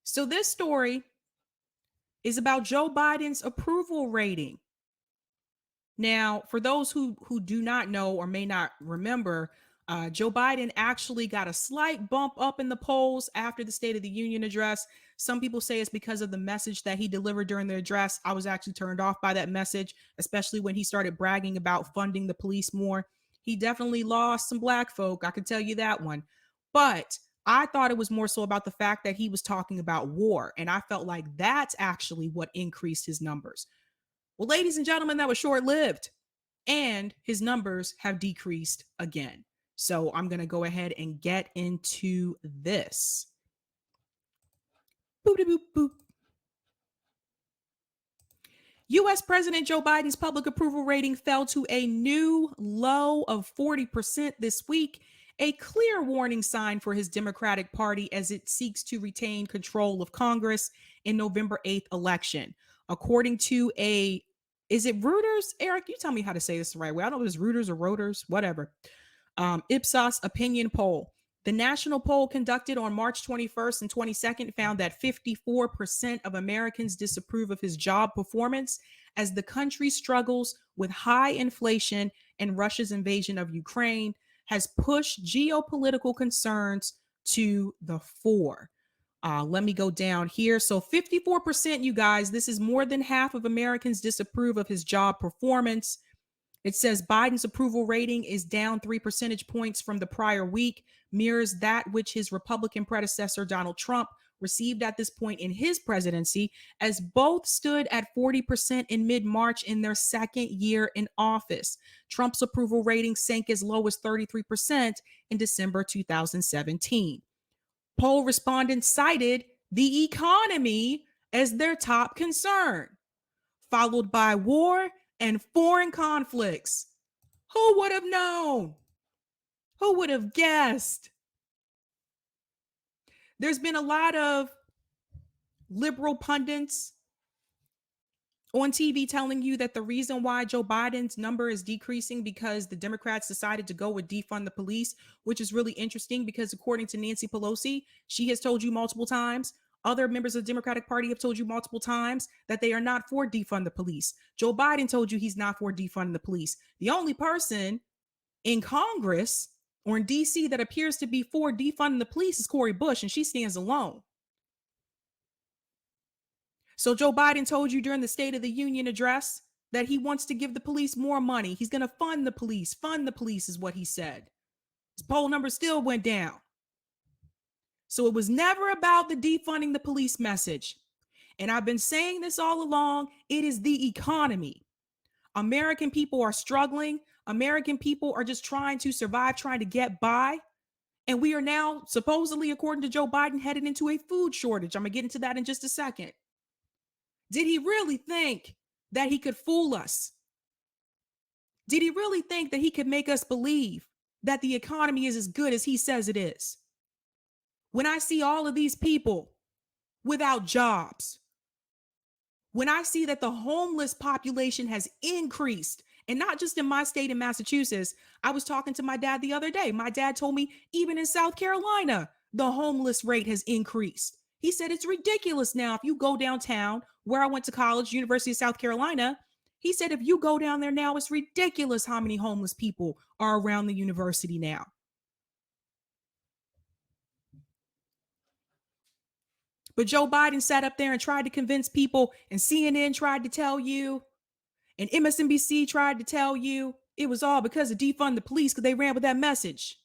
So this story is about Joe Biden's approval rating. Now, for those who do not know or may not remember, Joe Biden actually got a slight bump up in the polls after the State of the Union address. Some people say it's because of the message that he delivered during the address. I was actually turned off by that message, especially when he started bragging about funding the police more. He definitely lost some black folk. I can tell you that one. But I thought it was more so about the fact that he was talking about war. And I felt like that's actually what increased his numbers. Well, ladies and gentlemen, that was short lived. And his numbers have decreased again. So I'm going to go ahead and get into this. Boop, boop, boop. U.S. President Joe Biden's public approval rating fell to a new low of 40% this week, a clear warning sign for his Democratic Party as it seeks to retain control of Congress in November 8th election. According to is it Reuters? Eric, you tell me how to say this the right way. I don't know if it's Reuters or Reuters, whatever. Ipsos opinion poll. The national poll conducted on March 21st and 22nd found that 54% of Americans disapprove of his job performance as the country struggles with high inflation and Russia's invasion of Ukraine has pushed geopolitical concerns to the fore. Let me go down here. So 54%, you guys, this is more than half of Americans disapprove of his job performance. It says Biden's approval rating is down 3 percentage points from the prior week, mirrors that which his Republican predecessor, Donald Trump, received at this point in his presidency, as both stood at 40% in mid-March in their second year in office. Trump's approval rating sank as low as 33% in December 2017. Poll respondents cited the economy as their top concern, followed by war and foreign conflicts. Who would have known? Who would have guessed? There's been a lot of liberal pundits on TV telling you that the reason why Joe Biden's number is decreasing because the Democrats decided to go with defund the police, which is really interesting because according to Nancy Pelosi, she has told you multiple times, other members of the Democratic Party have told you multiple times that they are not for defund the police. Joe Biden told you he's not for defunding the police. The only person in Congress or in DC that appears to be for defunding the police is Cori Bush, and she stands alone. So Joe Biden told you during the State of the Union address that he wants to give the police more money. He's going to fund the police. Fund the police is what he said. His poll number still went down. So it was never about the defunding the police message. And I've been saying this all along. It is the economy. American people are struggling. American people are just trying to survive, trying to get by. And we are now, supposedly, according to Joe Biden, headed into a food shortage. I'm going to get into that in just a second. Did he really think that he could fool us? Did he really think that he could make us believe that the economy is as good as he says it is? When I see all of these people without jobs, when I see that the homeless population has increased, and not just in my state in Massachusetts, I was talking to my dad the other day. My dad told me even in South Carolina, the homeless rate has increased. He said it's ridiculous now. If you go downtown where I went to college, University of South Carolina, he said if you go down there now, it's ridiculous how many homeless people are around the university now. But Joe Biden sat up there and tried to convince people, and CNN tried to tell you, and MSNBC tried to tell you it was all because of defund the police because they ran with that message.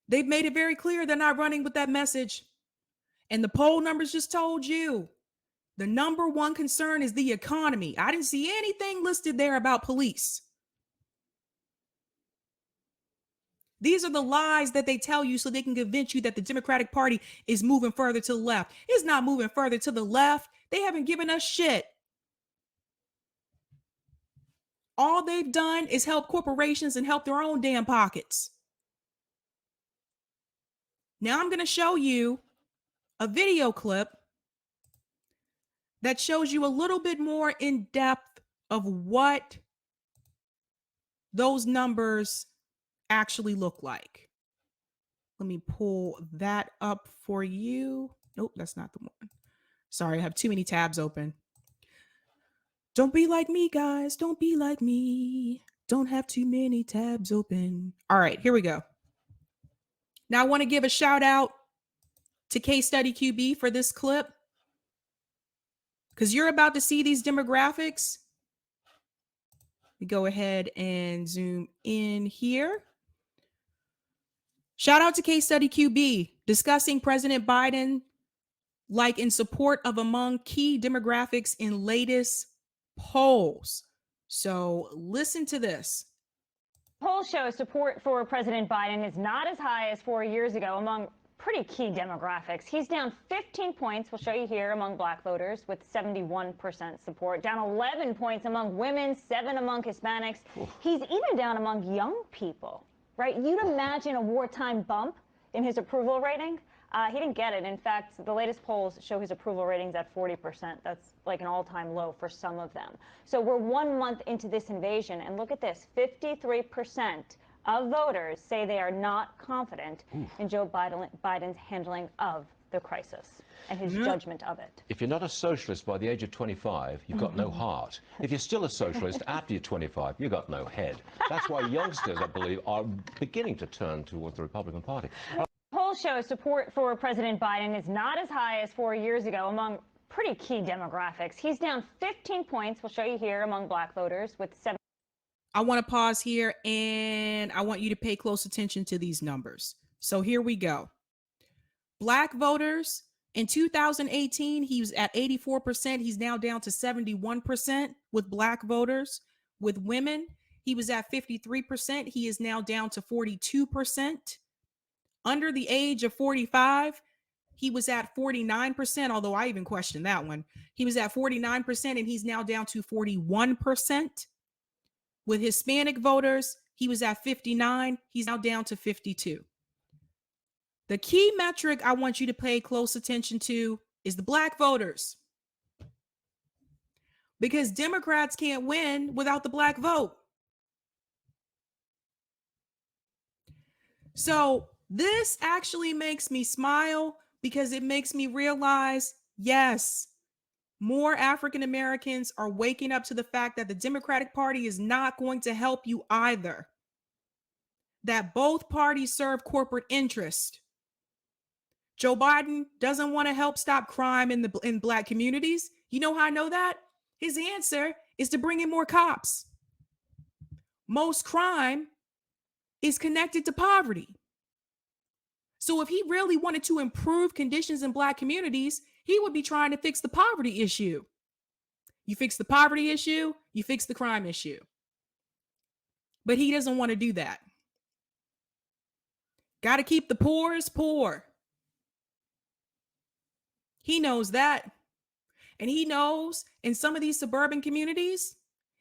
They've made it very clear they're not running with that message. And the poll numbers just told you the number one concern is the economy. I didn't see anything listed there about police. These are the lies that they tell you so they can convince you that the Democratic Party is moving further to the left. It's not moving further to the left. They haven't given us shit. All they've done is help corporations and help their own damn pockets. Now I'm going to show you a video clip that shows you a little bit more in depth of what those numbers actually look like. Let me pull that up for you. Nope, that's not the one. Sorry, I have too many tabs open. Don't be like me, guys. Don't be like me. Don't have too many tabs open. All right, here we go. Now, I want to give a shout out to Case Study QB for this clip because you're about to see these demographics. We go ahead and zoom in here. Shout out to Case Study QB discussing President Biden like in support of among key demographics in latest polls. So listen to this. Polls show support for President Biden is not as high as 4 years ago among pretty key demographics. He's down 15 points, we'll show you here, among black voters with 71% support. Down 11 points among women, 7 among Hispanics. He's even down among young people, right? You'd imagine a wartime bump in his approval rating. He didn't get it. In fact, the latest polls show his approval ratings at 40%. That's like an all-time low for some of them. So we're 1 month into this invasion, and look at this. 53% of voters say they are not confident in Joe Biden's handling of the crisis and his judgment of it. If you're not a socialist by the age of 25, you've got no heart. If you're still a socialist after you're 25, you've got no head. That's why youngsters, I believe, are beginning to turn towards the Republican Party. Polls show support for President Biden is not as high as 4 years ago among pretty key demographics. He's down 15 points, we'll show you here, among black voters with 7. I want to pause here and I want you to pay close attention to these numbers. So here we go. Black voters in 2018, he was at 84%. He's now down to 71% with black voters. With women, he was at 53%. He is now down to 42%. Under the age of 45, he was at 49%, although I even questioned that one. He was at 49% and he's now down to 41%. With Hispanic voters, he was at 59. He's now down to 52. The key metric I want you to pay close attention to is the black voters. Because Democrats can't win without the black vote. So this actually makes me smile because it makes me realize, yes, more African Americans are waking up to the fact that the Democratic Party is not going to help you either. That both parties serve corporate interest. Joe Biden doesn't want to help stop crime in black communities. You know how I know that? His answer is to bring in more cops. Most crime is connected to poverty. So if he really wanted to improve conditions in black communities, he would be trying to fix the poverty issue. You fix the poverty issue, you fix the crime issue. But he doesn't want to do that. Got to keep the poorest poor. He knows that. And he knows in some of these suburban communities,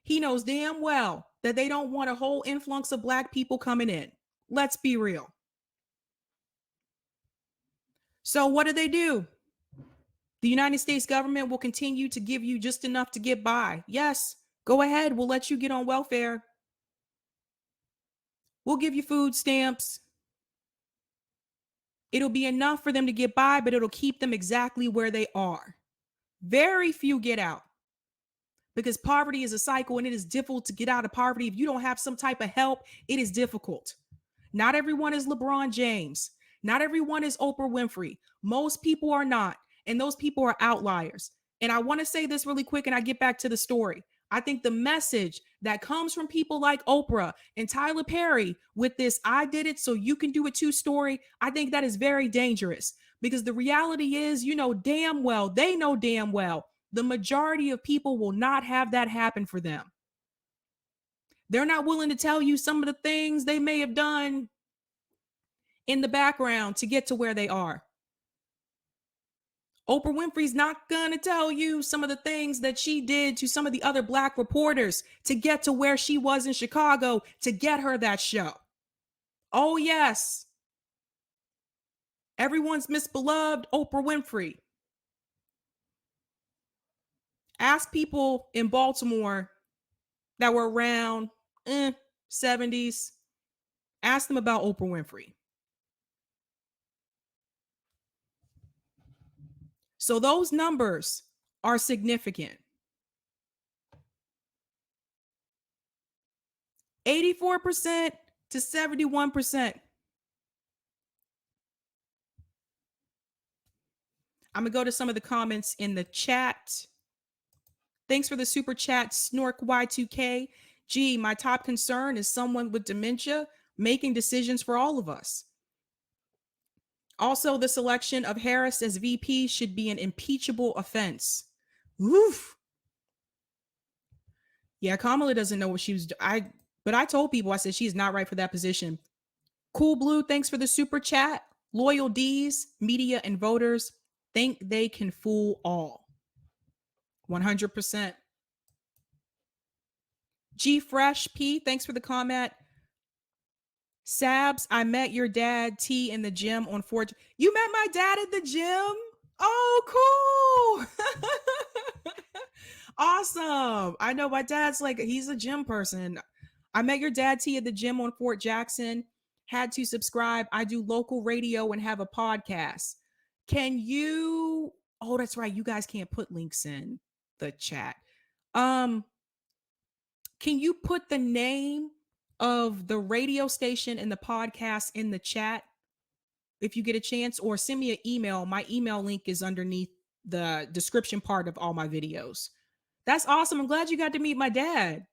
he knows damn well that they don't want a whole influx of black people coming in. Let's be real. So what do? The United States government will continue to give you just enough to get by. Yes, go ahead. We'll let you get on welfare. We'll give you food stamps. It'll be enough for them to get by, but it'll keep them exactly where they are. Very few get out because poverty is a cycle and it is difficult to get out of poverty. If you don't have some type of help, it is difficult. Not everyone is LeBron James. Not everyone is Oprah Winfrey. Most people are not. And those people are outliers. And I want to say this really quick and I get back to the story. I think the message that comes from people like Oprah and Tyler Perry with this "I did it so you can do it too" story, I think that is very dangerous because the reality is, they know damn well, the majority of people will not have that happen for them. They're not willing to tell you some of the things they may have done in the background to get to where they are. Oprah Winfrey's not going to tell you some of the things that she did to some of the other black reporters to get to where she was in Chicago to get her that show. Oh, yes. Everyone's misbeloved Oprah Winfrey. Ask people in Baltimore that were around 70s. Ask them about Oprah Winfrey. So those numbers are significant. 84% to 71%. I'm going to go to some of the comments in the chat. Thanks for the super chat, Snork Y2K. Gee, my top concern is someone with dementia making decisions for all of us. Also, the selection of Harris as VP should be an impeachable offense. Oof. Yeah, Kamala doesn't know what she was doing. But I told people, I said she's not right for that position. Cool Blue, thanks for the super chat. Loyal D's, media and voters think they can fool all. 100%. G Fresh P, thanks for the comment. Sabs, I met your dad T in the gym on 4th. You met my dad at the gym? Oh, cool. Awesome. I know my dad's like, he's a gym person. I met your dad T at the gym on Fort Jackson. Had to subscribe. I do local radio and have a podcast. Can you? Oh, that's right. You guys can't put links in the chat. Can you put the name of the radio station and the podcast in the chat if you get a chance, or send me an email? My email link is underneath the description part of all my videos. That's awesome. I'm glad you got to meet my dad.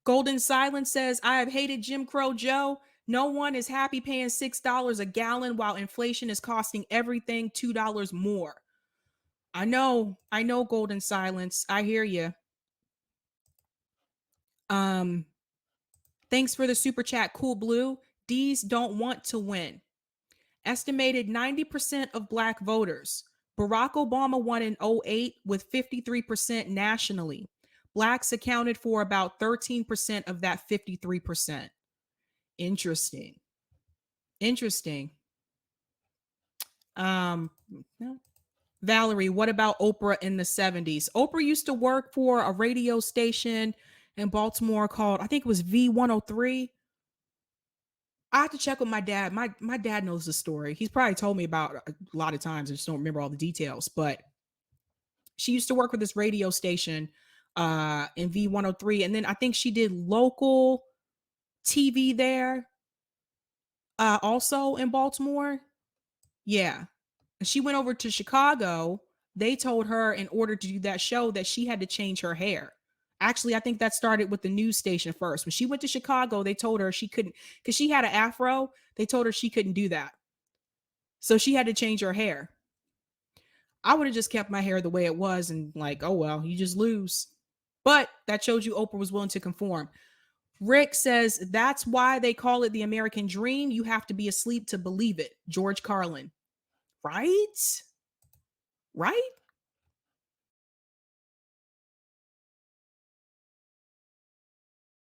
Golden Silence says, I have hated Jim Crow Joe. No one is happy paying $6 a gallon while inflation is costing everything $2 more. I know, Golden Silence. I hear you. Thanks for the super chat, Cool Blue. D's don't want to win. Estimated 90% of Black voters. Barack Obama won in 2008 with 53% nationally. Blacks accounted for about 13% of that 53%. Interesting. Valerie, what about Oprah in the 70s? Oprah used to work for a radio station in Baltimore called, I think it was V103. I have to check with my dad. My dad knows the story. He's probably told me about a lot of times. I just don't remember all the details. But she used to work with this radio station in V103. And then I think she did local TV there also in Baltimore. Yeah. And she went over to Chicago. They told her in order to do that show that she had to change her hair. Actually, I think that started with the news station first. When she went to Chicago, they told her she couldn't, because she had an afro. They told her she couldn't do that. So she had to change her hair. I would have just kept my hair the way it was and like, oh, well, you just lose. But that showed you Oprah was willing to conform. Rick says, that's why they call it the American dream. You have to be asleep to believe it. George Carlin. Right?